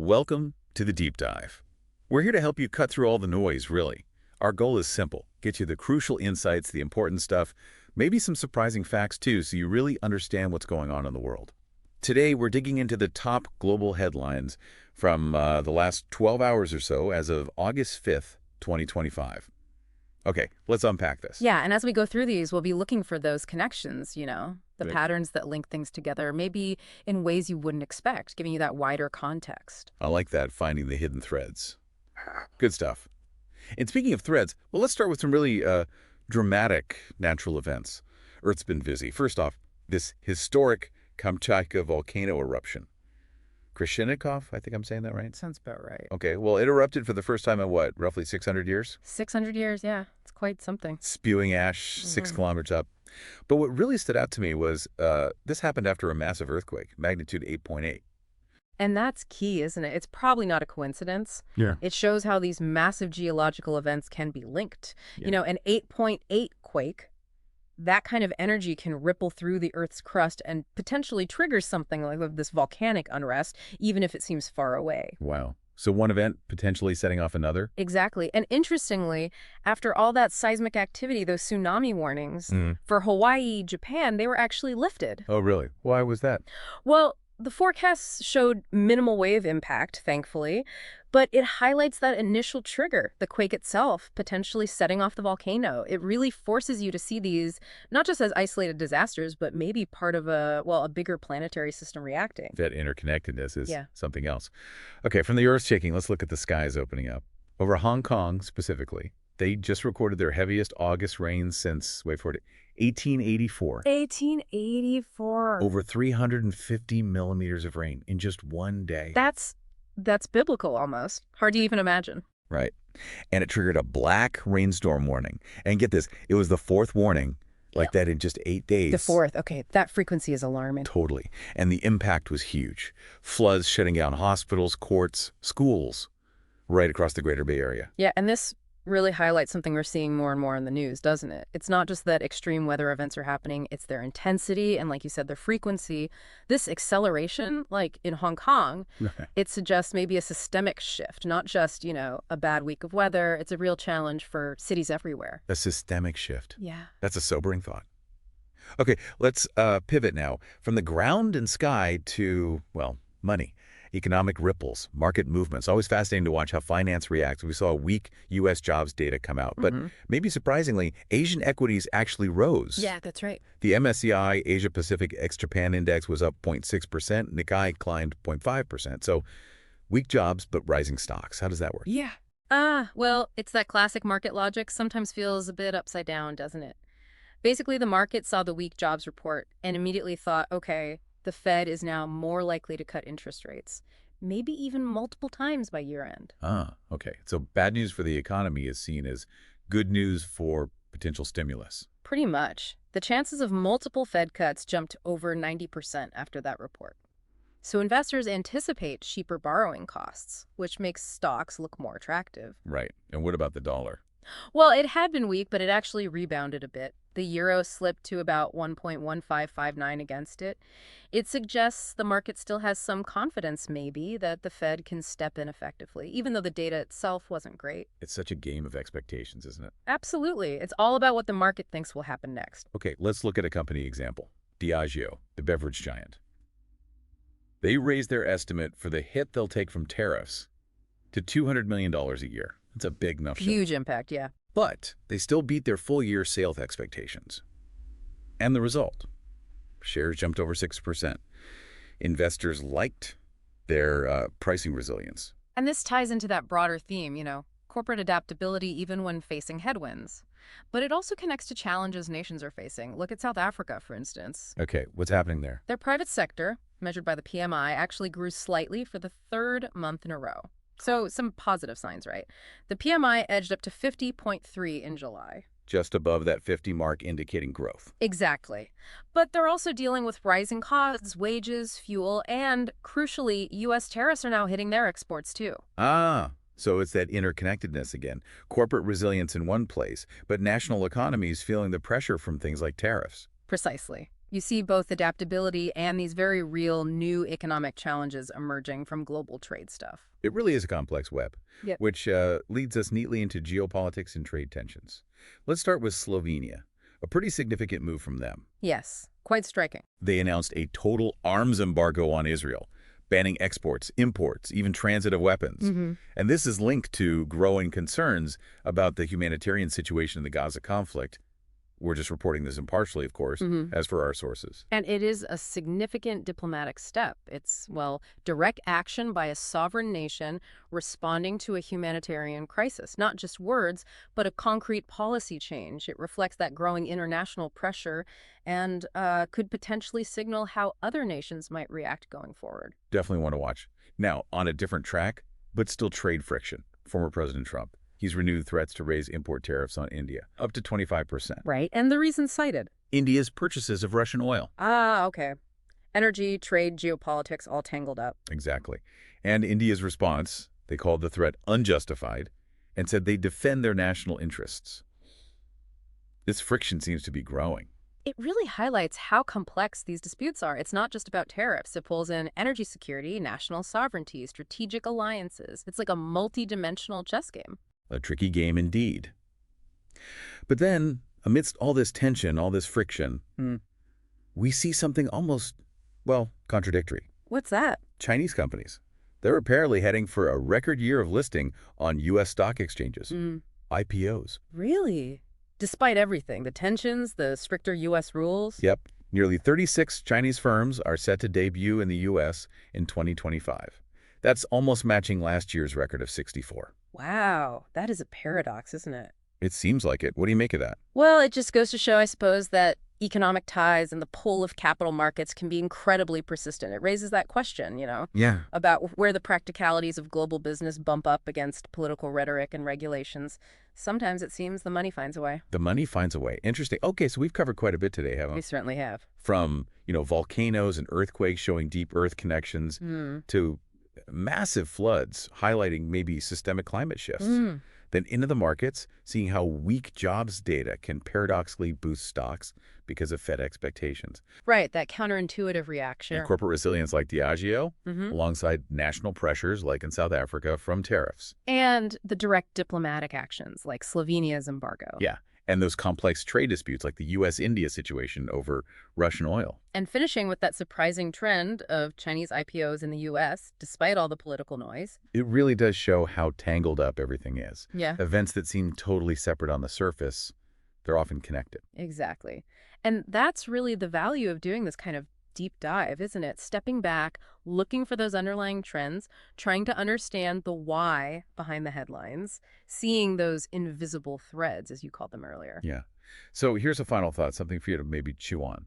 Welcome to the Deep Dive. We're here to help you cut through all the noise, really. Our goal is simple. Get you the crucial insights, the important stuff, maybe some surprising facts too, so you really understand what's going on in the world. Today, we're digging into the top global headlines from the last 12 hours or so as of August 5th, 2025. Okay, let's unpack this. Yeah, and as we go through these, we'll be looking for those connections, the Right. patterns that link things together, maybe in ways you wouldn't expect, giving you that wider context. I like that, finding the hidden threads. Good stuff. And speaking of threads, well, let's start with some really dramatic natural events. Earth's been busy. First off, this historic Kamchatka volcano eruption. Krishnikov, I think I'm saying that right? Sounds about right. Okay, well, it erupted for the first time in what, roughly 600 years? 600 years, yeah. It's quite something. Spewing ash 6 kilometers up. But what really stood out to me was this happened after a massive earthquake, magnitude 8.8. And that's key, isn't it? It's probably not a coincidence. Yeah. It shows how these massive geological events can be linked. Yeah. An 8.8 quake, that kind of energy can ripple through the Earth's crust and potentially trigger something like this volcanic unrest, even if it seems far away. Wow. So one event potentially setting off another? Exactly. And interestingly, after all that seismic activity, those tsunami warnings for Hawaii, Japan, they were actually lifted. Oh, really? Why was that? Well, the forecasts showed minimal wave impact, thankfully, but it highlights that initial trigger, the quake itself, potentially setting off the volcano. It really forces you to see these not just as isolated disasters, but maybe part of a bigger planetary system reacting. That interconnectedness is Yeah. something else. Okay, from the earth shaking, let's look at the skies opening up. Over Hong Kong, specifically, they just recorded their heaviest August rains since, wait for it, 1884. 1884. Over 350 millimeters of rain in just one day. That's biblical almost. Hard to even imagine. Right. And it triggered a black rainstorm warning. And get this, it was the fourth warning like that in just 8 days. The fourth. Okay, that frequency is alarming. Totally. And the impact was huge. Floods shutting down hospitals, courts, schools, right across the Greater Bay Area. Yeah, and this really highlights something we're seeing more and more in the news, doesn't it? It's not just that extreme weather events are happening, it's their intensity and, like you said, their frequency. This acceleration, like in Hong Kong, it suggests maybe a systemic shift, not just, a bad week of weather. It's a real challenge for cities everywhere. A systemic shift. Yeah. That's a sobering thought. Okay, let's pivot now from the ground and sky to, well, money. Economic ripples, market movements. Always fascinating to watch how finance reacts. We saw a weak U.S. jobs data come out, but maybe surprisingly, Asian equities actually rose. Yeah, that's right. The MSCI Asia Pacific ex-Japan Index was up 0.6%, Nikkei climbed 0.5%. So weak jobs, but rising stocks. How does that work? Yeah. Well, it's that classic market logic. Sometimes feels a bit upside down, doesn't it? Basically, the market saw the weak jobs report and immediately thought, okay, the Fed is now more likely to cut interest rates, maybe even multiple times by year end. Okay. So bad news for the economy is seen as good news for potential stimulus. Pretty much. The chances of multiple Fed cuts jumped over 90% after that report. So investors anticipate cheaper borrowing costs, which makes stocks look more attractive. Right. And what about the dollar? Well, it had been weak, but it actually rebounded a bit. The euro slipped to about 1.1559 against it. It suggests the market still has some confidence, maybe, that the Fed can step in effectively, even though the data itself wasn't great. It's such a game of expectations, isn't it? Absolutely. It's all about what the market thinks will happen next. Okay, let's look at a company example. Diageo, the beverage giant. They raised their estimate for the hit they'll take from tariffs to $200 million a year. That's a big enough shift. Huge impact, yeah. But they still beat their full-year sales expectations. And the result? Shares jumped over 6%. Investors liked their pricing resilience. And this ties into that broader theme, corporate adaptability even when facing headwinds. But it also connects to challenges nations are facing. Look at South Africa, for instance. Okay, what's happening there? Their private sector, measured by the PMI, actually grew slightly for the third month in a row. So some positive signs, right? The PMI edged up to 50.3 in July. Just above that 50 mark, indicating growth. Exactly. But they're also dealing with rising costs, wages, fuel, and, crucially, U.S. tariffs are now hitting their exports, too. So it's that interconnectedness again. Corporate resilience in one place, but national economies feeling the pressure from things like tariffs. Precisely. You see both adaptability and these very real new economic challenges emerging from global trade stuff. It really is a complex web, Yep. which leads us neatly into geopolitics and trade tensions. Let's start with Slovenia, a pretty significant move from them. Yes, quite striking. They announced a total arms embargo on Israel, banning exports, imports, even transit of weapons. And this is linked to growing concerns about the humanitarian situation in the Gaza conflict. We're just reporting this impartially, of course, as for our sources. And it is a significant diplomatic step. It's, well, direct action by a sovereign nation responding to a humanitarian crisis. Not just words, but a concrete policy change. It reflects that growing international pressure and could potentially signal how other nations might react going forward. Definitely want to watch. Now, on a different track, but still trade friction, former President Trump. He's renewed threats to raise import tariffs on India, up to 25%. Right, and the reason cited. India's purchases of Russian oil. Ah, okay. Energy, trade, geopolitics, all tangled up. Exactly. And India's response, they called the threat unjustified and said they defend their national interests. This friction seems to be growing. It really highlights how complex these disputes are. It's not just about tariffs. It pulls in energy security, national sovereignty, strategic alliances. It's like a multi-dimensional chess game. A tricky game indeed. But then, amidst all this tension, all this friction, we see something almost, well, contradictory. What's that? Chinese companies. They're apparently heading for a record year of listing on U.S. stock exchanges, IPOs. Really? Despite everything, the tensions, the stricter U.S. rules? Yep. Nearly 36 Chinese firms are set to debut in the U.S. in 2025. That's almost matching last year's record of 64. Wow, that is a paradox, isn't it? It seems like it. What do you make of that? Well, it just goes to show, I suppose, that economic ties and the pull of capital markets can be incredibly persistent. It raises that question, Yeah. about where the practicalities of global business bump up against political rhetoric and regulations. Sometimes it seems the money finds a way. The money finds a way. Interesting. Okay, so we've covered quite a bit today, haven't we? We certainly have. From, volcanoes and earthquakes showing deep earth connections to massive floods highlighting maybe systemic climate shifts. Then into the markets, seeing how weak jobs data can paradoxically boost stocks because of Fed expectations. Right, that counterintuitive reaction. And corporate resilience like Diageo, alongside national pressures like in South Africa from tariffs. And the direct diplomatic actions like Slovenia's embargo. Yeah, and those complex trade disputes like the U.S.-India situation over Russian oil. And finishing with that surprising trend of Chinese IPOs in the U.S., despite all the political noise. It really does show how tangled up everything is. Yeah. Events that seem totally separate on the surface, they're often connected. Exactly. And that's really the value of doing this kind of deep dive, isn't it? Stepping back, looking for those underlying trends, trying to understand the why behind the headlines, seeing those invisible threads, as you called them earlier. Yeah. So here's a final thought, something for you to maybe chew on.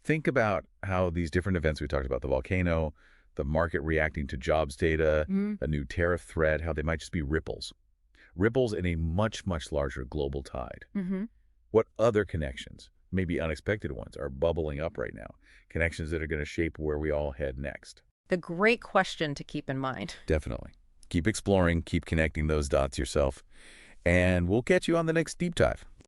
Think about how these different events we talked about, the volcano, the market reacting to jobs data, a new tariff threat, how they might just be ripples. Ripples in a much, much larger global tide. What other connections, maybe unexpected ones, are bubbling up right now? Connections that are going to shape where we all head next. The great question to keep in mind. Definitely. Keep exploring, keep connecting those dots yourself, and we'll catch you on the next deep dive.